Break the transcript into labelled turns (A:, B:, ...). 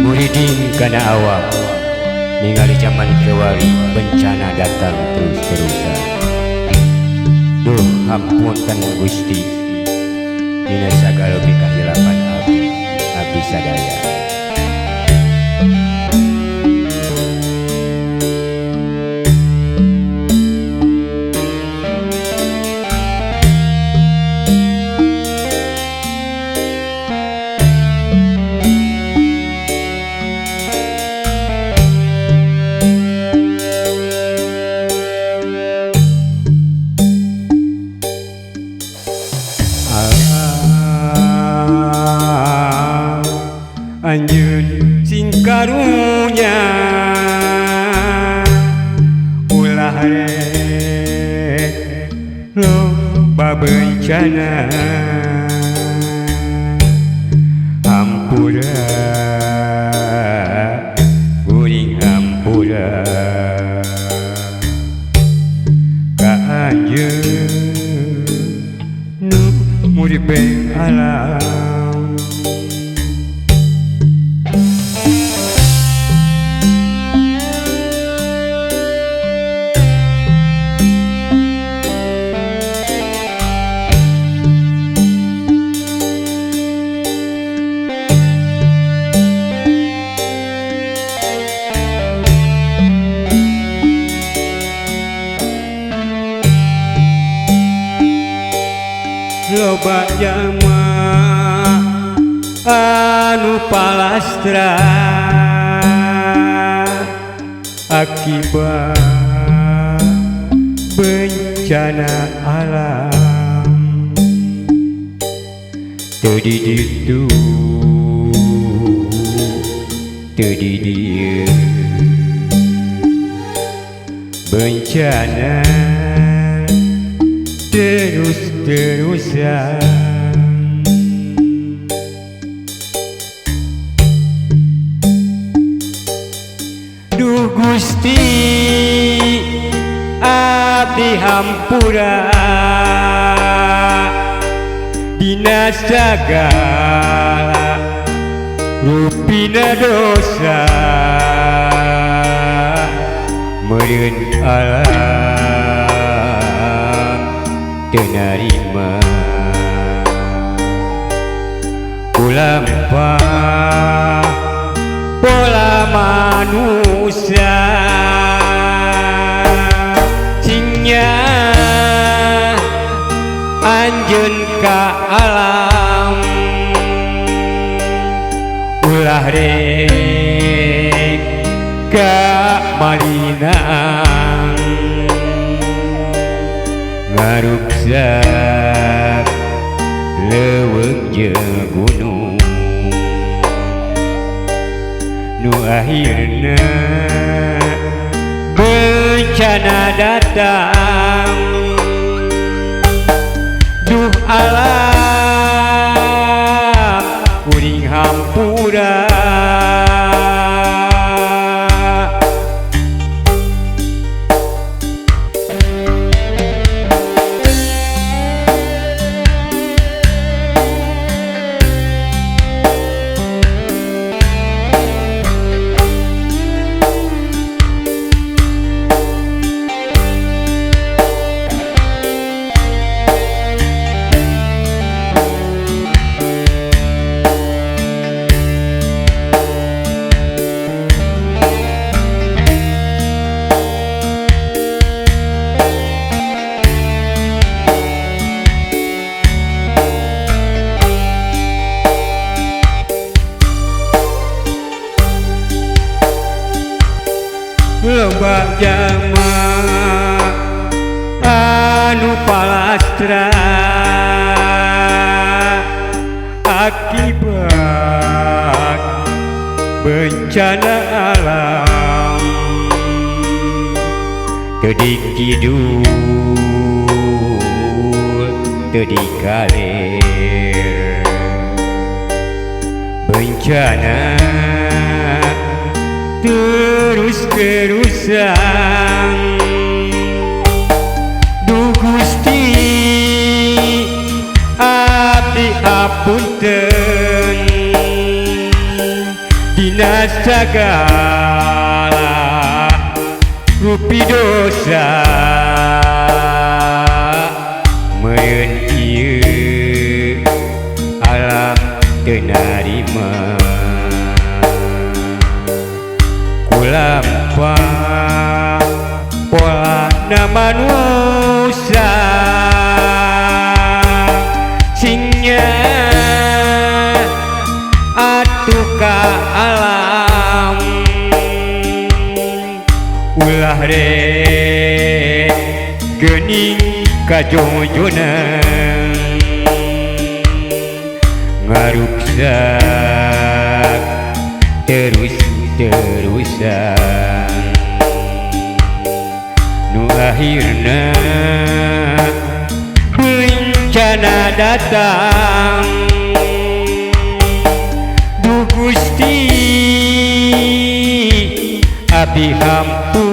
A: muriding kana awak ningali zaman kewari bencana datang terus-terusan. Duh hampunten Gusti, dina sagala kahilapan abdi sadaya. Anjeun sing karunya ulah rek loba bencana, hampura kuring hampura ka anjeun nu muripe alam. Loba jalma anu palastra akibat bencana alam. Teu di ditu teu di dieu bencana terus-terusan. Duh Gusti abdi hampura dina sagala rupina dosa, meureun alam teu narima kulampah pola manusia singnya anjeun ka alam. Ulah rek ka malinang ngaruksak leuweung jeung gunung nu akhirna bencana datang. Duh alam kuring hampura loba jalma anu palastra akibat bencana alam. Teu dikidul teu dikaler bencana terus-terusan. Duh Gusti abdi hapunten tina sagala rupi dosa meun ieu alam teu narima kulampah polana manusia singnya atuh ka alam ulah re geuning kajojonan ngaruksak terus-terusan nu akhirna bencana datang du Gusti abdi hampura